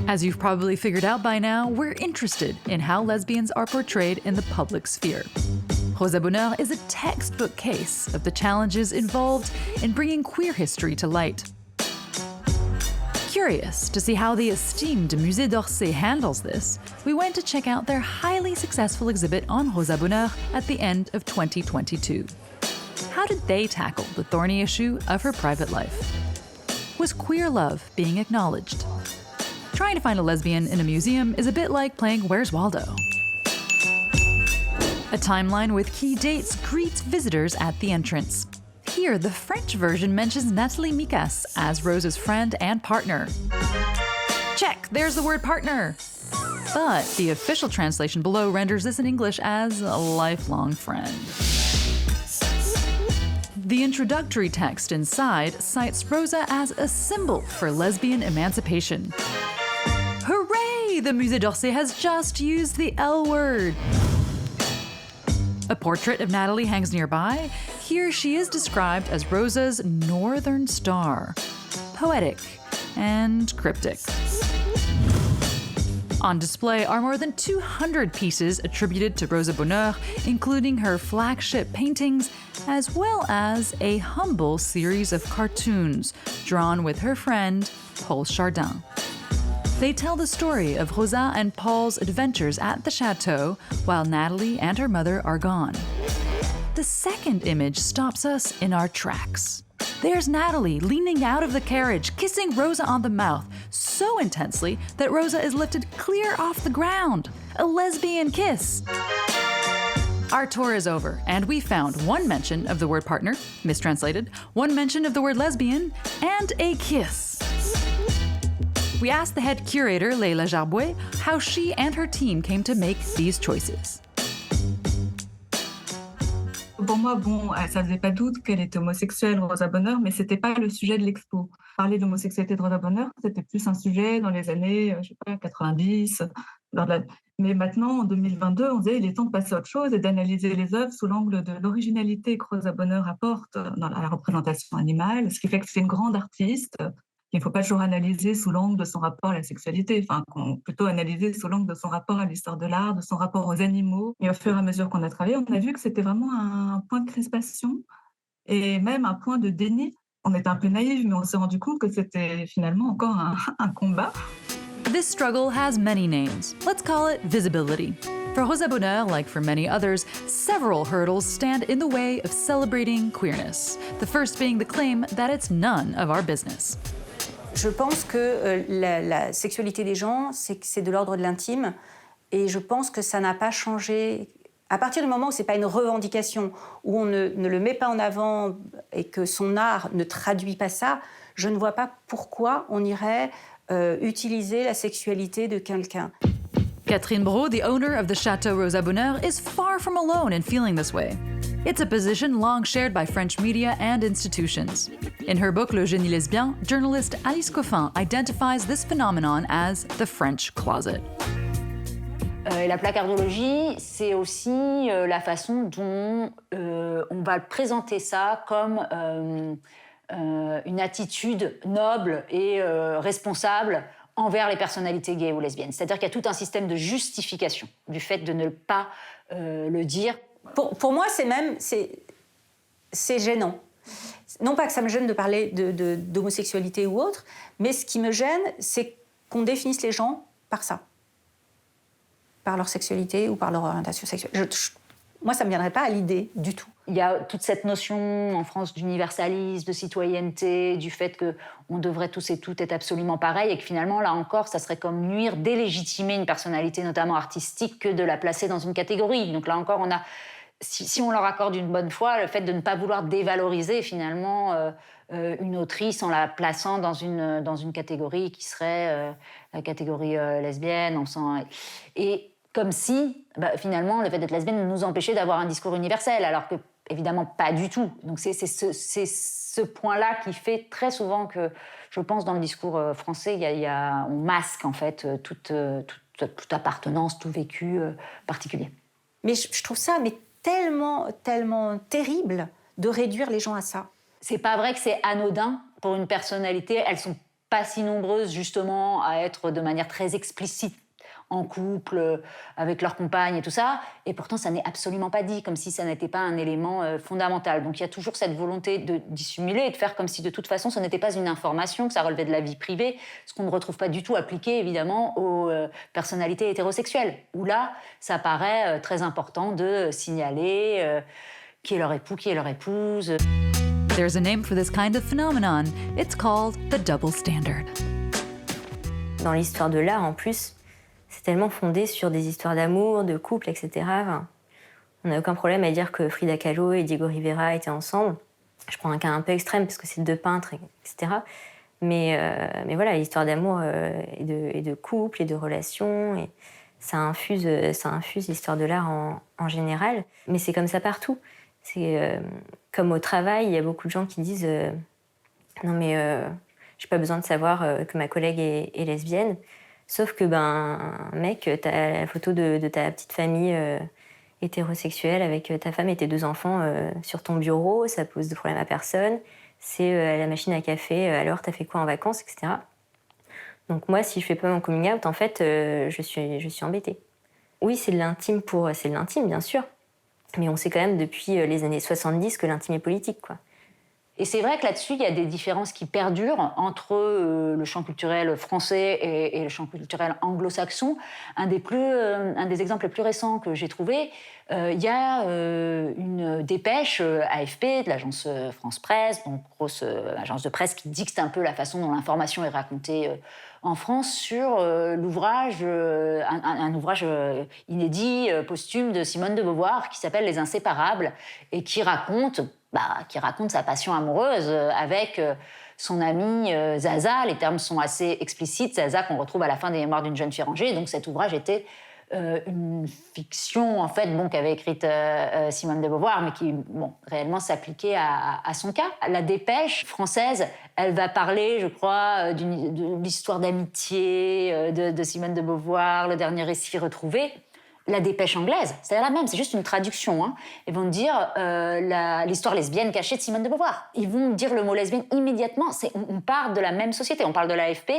As you've probably figured out by now, we're interested in how lesbians are portrayed in the public sphere. Rosa Bonheur is a textbook case of the challenges involved in bringing queer history to light. Curious to see how the esteemed Musée d'Orsay handles this, we went to check out their highly successful exhibit on Rosa Bonheur at the end of 2022. How did they tackle the thorny issue of her private life? Was queer love being acknowledged? Trying to find a lesbian in a museum is a bit like playing Where's Waldo? A timeline with key dates greets visitors at the entrance. Here, the French version mentions Nathalie Micas as Rosa's friend and partner. Check, there's the word partner. But the official translation below renders this in English as a lifelong friend. The introductory text inside cites Rosa as a symbol for lesbian emancipation. Hooray! The Musée d'Orsay has just used the L word. A portrait of Natalie hangs nearby. Here she is described as Rosa's northern star. Poetic and cryptic. On display are more than 200 pieces attributed to Rosa Bonheur, including her flagship paintings, as well as a humble series of cartoons drawn with her friend, Paul Chardin. They tell the story of Rosa and Paul's adventures at the chateau while Natalie and her mother are gone. The second image stops us in our tracks. There's Natalie leaning out of the carriage, kissing Rosa on the mouth so intensely that Rosa is lifted clear off the ground. A lesbian kiss. Our tour is over, and we found one mention of the word partner, mistranslated, one mention of the word lesbian, and a kiss. We asked the head curator, Leila Jarbouet, how she and her team came to make these choices. Pour moi, ça faisait pas doute qu'elle était homosexuelle, Rosa Bonheur, mais c'était pas le sujet de l'expo. Parler d'homosexualité de Rosa Bonheur, c'était plus un sujet dans les années, 90. Mais maintenant, en 2022, on disait il est temps de passer à autre chose et d'analyser les œuvres sous l'angle de l'originalité que Rosa Bonheur apporte dans la représentation animale, ce qui fait que c'est une grande artiste. Il ne faut pas toujours analyser sous l'angle de son rapport à la sexualité, plutôt analyser sous l'angle de son rapport à l'histoire de l'art, de son rapport aux animaux. Et au fur et à mesure qu'on a travaillé, on a vu que c'était vraiment un point de crispation et même un point de déni. On était un peu naïfs, mais on s'est rendu compte que c'était finalement encore un combat. This struggle has many names. Let's call it visibility. For Rosa Bonheur, like for many others, several hurdles stand in the way of celebrating queerness. The first being the claim that it's none of our business. Je pense que la sexualité des gens, c'est de l'ordre de l'intime. Et je pense que ça n'a pas changé. À partir du moment où ce n'est pas une revendication, où on ne le met pas en avant et que son art ne traduit pas ça, je ne vois pas pourquoi on irait utiliser la sexualité de quelqu'un. Catherine Brault, the owner of the Chateau Rosa Bonheur, is far from alone in feeling this way. It's a position long shared by French media and institutions. In her book Le Génie lesbien, journalist Alice Coffin identifies this phenomenon as the French closet. La placardologie, c'est aussi la façon dont on va présenter ça comme une attitude noble et responsable envers les personnalités gays ou lesbiennes. C'est-à-dire qu'il y a tout un système de justification du fait de ne pas le dire. Pour moi, c'est gênant. Non pas que ça me gêne de parler d'homosexualité ou autre, mais ce qui me gêne, c'est qu'on définisse les gens par ça. Par leur sexualité ou par leur orientation sexuelle. Moi, ça ne me viendrait pas à l'idée du tout. Il y a toute cette notion en France d'universalisme, de citoyenneté, du fait qu'on devrait tous et toutes être absolument pareils et que finalement, là encore, ça serait comme nuire, délégitimer une personnalité, notamment artistique, que de la placer dans une catégorie. Donc là encore, si on leur accorde une bonne foi, le fait de ne pas vouloir dévaloriser finalement une autrice en la plaçant dans une catégorie qui serait la catégorie lesbienne, et comme si, finalement, le fait d'être lesbienne nous empêchait d'avoir un discours universel, alors que, évidemment, pas du tout. Donc c'est ce point-là qui fait très souvent que, je pense, dans le discours français, on masque, en fait, toute appartenance, tout vécu particulier. Mais je trouve ça tellement, tellement terrible de réduire les gens à ça. C'est pas vrai que c'est anodin pour une personnalité. Elles sont pas si nombreuses justement à être de manière très explicite en couple, avec leur compagne et tout ça, et pourtant ça n'est absolument pas dit, comme si ça n'était pas un élément fondamental. Donc il y a toujours cette volonté de dissimuler et de faire comme si de toute façon ce n'était pas une information, que ça relevait de la vie privée, ce qu'on ne retrouve pas du tout appliqué évidemment aux personnalités hétérosexuelles, où là ça paraît très important de signaler qui est leur époux, qui est leur épouse. There's a name for this kind of phenomenon. It's called the double standard. Dans l'histoire de l'art, en plus, c'est tellement fondé sur des histoires d'amour, de couple, etc. Enfin, on n'a aucun problème à dire que Frida Kahlo et Diego Rivera étaient ensemble. Je prends un cas un peu extrême parce que c'est deux peintres, etc. Mais voilà, l'histoire d'amour et de couple et de relations, et ça infuse l'histoire de l'art en général. Mais c'est comme ça partout. C'est comme au travail, il y a beaucoup de gens qui disent non mais j'ai pas besoin de savoir que ma collègue est lesbienne. Sauf que mec, t'as la photo de ta petite famille hétérosexuelle avec ta femme et tes 2 enfants sur ton bureau, ça pose de problème à personne. C'est la machine à café, alors t'as fait quoi en vacances, etc. Donc moi, si je fais pas mon coming out, en fait, je suis embêtée. Oui, c'est de l'intime bien sûr. Mais on sait quand même depuis les années 70 que l'intime est politique, quoi. Et c'est vrai que là-dessus, il y a des différences qui perdurent entre le champ culturel français et le champ culturel anglo-saxon. Un des exemples les plus récents que j'ai trouvé, il y a une dépêche AFP de l'agence France Presse, donc grosse agence de presse qui dicte un peu la façon dont l'information est racontée en France sur l'ouvrage, un ouvrage inédit, posthume de Simone de Beauvoir qui s'appelle Les Inséparables et qui raconte sa passion amoureuse avec son amie Zaza. Les termes sont assez explicites. Zaza qu'on retrouve à la fin des Mémoires d'une jeune fille rangée. Donc cet ouvrage était une fiction en fait, qu'avait écrite Simone de Beauvoir, mais qui réellement s'appliquait à son cas. La dépêche française, elle va parler, je crois, de l'histoire d'amitié de Simone de Beauvoir, le dernier récit retrouvé. La dépêche anglaise, c'est la même, c'est juste une traduction. Hein. Ils vont dire l'histoire lesbienne cachée de Simone de Beauvoir. Ils vont dire le mot lesbienne immédiatement. On part de la même société, on parle de l'AFP.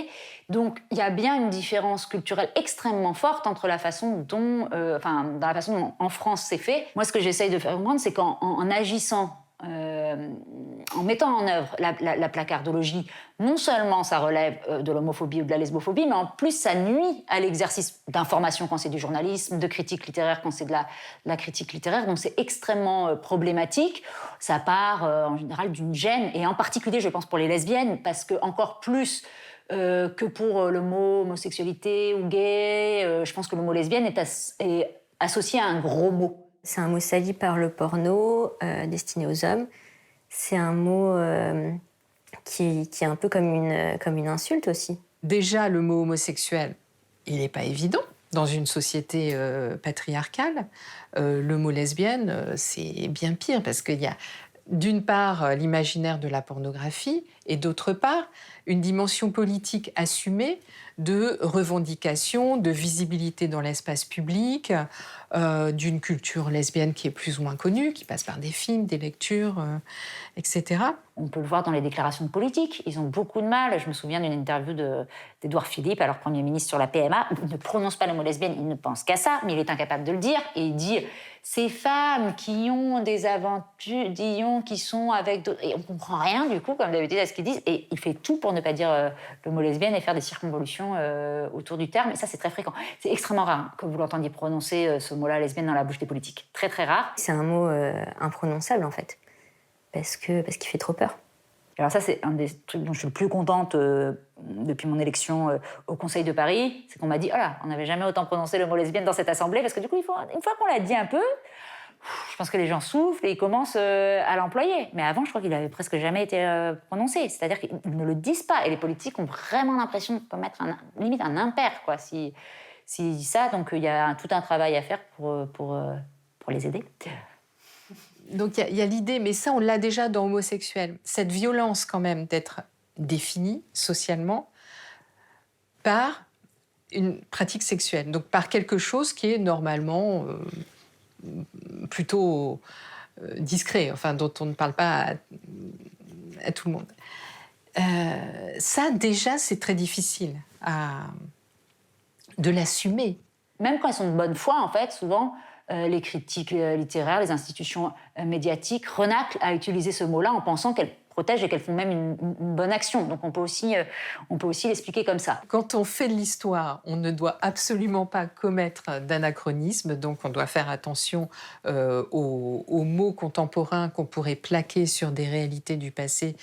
Donc il y a bien une différence culturelle extrêmement forte entre la façon dont, dans la façon dont en France c'est fait. Moi, ce que j'essaye de faire comprendre, c'est qu'en agissant, en mettant en œuvre la placardologie, non seulement ça relève de l'homophobie ou de la lesbophobie, mais en plus ça nuit à l'exercice d'information quand c'est du journalisme, de critique littéraire quand c'est de la critique littéraire, donc c'est extrêmement problématique. Ça part en général d'une gêne, et en particulier je pense pour les lesbiennes, parce que encore plus que pour le mot homosexualité ou gay, je pense que le mot lesbienne est associé à un gros mot. C'est un mot sali par le porno, destiné aux hommes. C'est un mot qui est un peu comme une insulte aussi. Déjà, le mot homosexuel, il n'est pas évident dans une société patriarcale. Le mot lesbienne, c'est bien pire, parce qu'il y a d'une part l'imaginaire de la pornographie et d'autre part une dimension politique assumée de revendication, de visibilité dans l'espace public, d'une culture lesbienne qui est plus ou moins connue, qui passe par des films, des lectures, etc. On peut le voir dans les déclarations politiques. Ils ont beaucoup de mal. Je me souviens d'une interview d'Édouard Philippe, alors Premier ministre, sur la PMA. Il ne prononce pas le mot lesbienne, il ne pense qu'à ça, mais il est incapable de le dire. Et il dit « ces femmes qui ont des aventures, qui sont avec d'autres... » Et on ne comprend rien, du coup, comme d'habitude, à ce qu'ils disent. Et il fait tout pour ne pas dire le mot lesbienne et faire des circonvolutions autour du terme. Et ça, c'est très fréquent. C'est extrêmement rare que vous l'entendiez prononcer ce mot-là, lesbienne, dans la bouche des politiques. Très, très rare. C'est un mot imprononçable, en fait, parce qu'il fait trop peur. Alors ça, c'est un des trucs dont je suis le plus contente depuis mon élection au Conseil de Paris. C'est qu'on m'a dit, oh là, on n'avait jamais autant prononcé le mot lesbienne dans cette assemblée, parce que du coup, une fois qu'on l'a dit un peu, je pense que les gens soufflent et ils commencent à l'employer. Mais avant, je crois qu'il n'avait presque jamais été prononcé. C'est-à-dire qu'ils ne le disent pas. Et les politiques ont vraiment l'impression de mettre limite un impair, quoi, s'ils disent ça. Donc il y a tout un travail à faire pour les aider. Donc il y a l'idée, mais ça on l'a déjà dans homosexuel, cette violence quand même d'être définie socialement par une pratique sexuelle, donc par quelque chose qui est normalement plutôt discret, enfin dont on ne parle pas à tout le monde. Ça, déjà, c'est très difficile de l'assumer. Même quand elles sont de bonne foi, en fait, souvent, les critiques littéraires, les institutions médiatiques renaclent à utiliser ce mot-là en pensant qu'elles protègent et qu'elles font même une bonne action. Donc on peut aussi l'expliquer comme ça. Quand on fait de l'histoire, on ne doit absolument pas commettre d'anachronisme, donc on doit faire attention aux mots contemporains qu'on pourrait plaquer sur des réalités du passé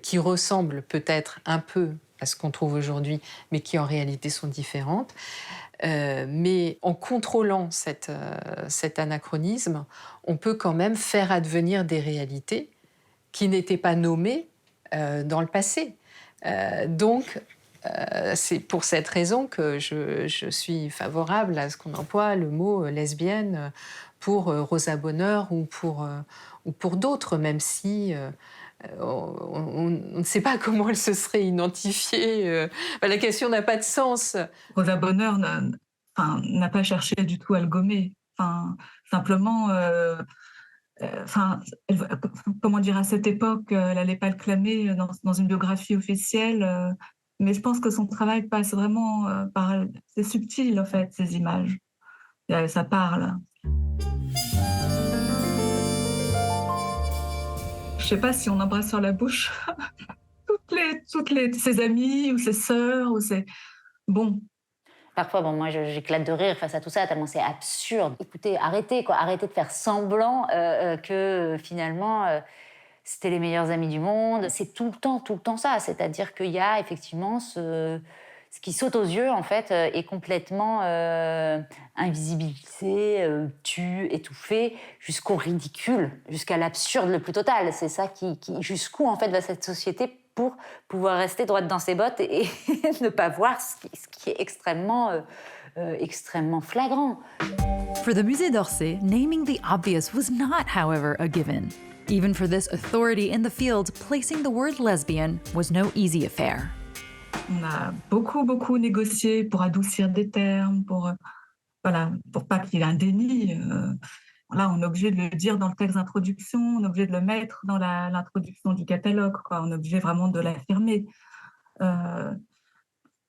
qui ressemblent peut-être un peu à ce qu'on trouve aujourd'hui, mais qui en réalité sont différentes. Mais en contrôlant cet anachronisme, on peut quand même faire advenir des réalités qui n'étaient pas nommées dans le passé. Donc, c'est pour cette raison que je suis favorable à ce qu'on emploie le mot lesbienne pour Rosa Bonheur ou pour d'autres, même si on ne sait pas comment elle se serait identifiée. La question n'a pas de sens. Rosa Bonheur n'a pas cherché du tout à le gommer. Simplement, comment dire, à cette époque, elle n'allait pas le clamer dans une biographie officielle. Mais je pense que son travail passe vraiment par... C'est subtil, en fait, ces images. Ça parle. Je ne sais pas si on embrasse sur la bouche toutes ses amies ou ses sœurs. Bon. Parfois, moi, j'éclate de rire face à tout ça, tellement c'est absurde. Écoutez, arrêtez de faire semblant que finalement, c'était les meilleurs amis du monde. C'est tout le temps ça. C'est-à-dire qu'il y a effectivement ce qui saute aux yeux, en fait, est complètement invisibilisé, tu, étouffé, jusqu'au ridicule, jusqu'à l'absurde le plus total. C'est ça jusqu'où, en fait, va cette société pour pouvoir rester droite dans ses bottes et ne pas voir ce qui est extrêmement flagrant. For the Musée d'Orsay, naming the obvious was not, however, a given. Even for this authority in the field, placing the word lesbian was no easy affair. On a beaucoup négocié pour adoucir des termes, pour pas qu'il y ait un déni. Là, on est obligé de le dire dans le texte d'introduction, on est obligé de le mettre dans l'introduction du catalogue, quoi. On est obligé vraiment de l'affirmer,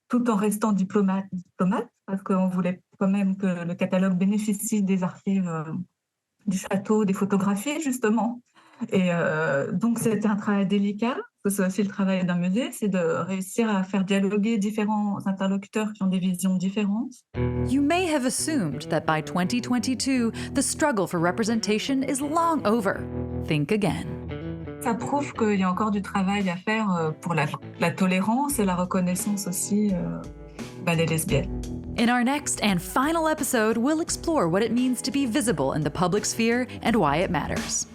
tout en restant diplomate, parce qu'on voulait quand même que le catalogue bénéficie des archives du château, des photographies, justement. Et donc, c'était un travail délicat, parce que c'est aussi le travail d'un musée, c'est de réussir à faire dialoguer différents interlocuteurs qui ont des visions différentes. You may have assumed that by 2022, the struggle for representation is long over. Think again. Ça prouve qu'il y a encore du travail à faire pour la tolérance et la reconnaissance aussi des lesbiennes. In our next and final episode, we'll explore what it means to be visible in the public sphere and why it matters.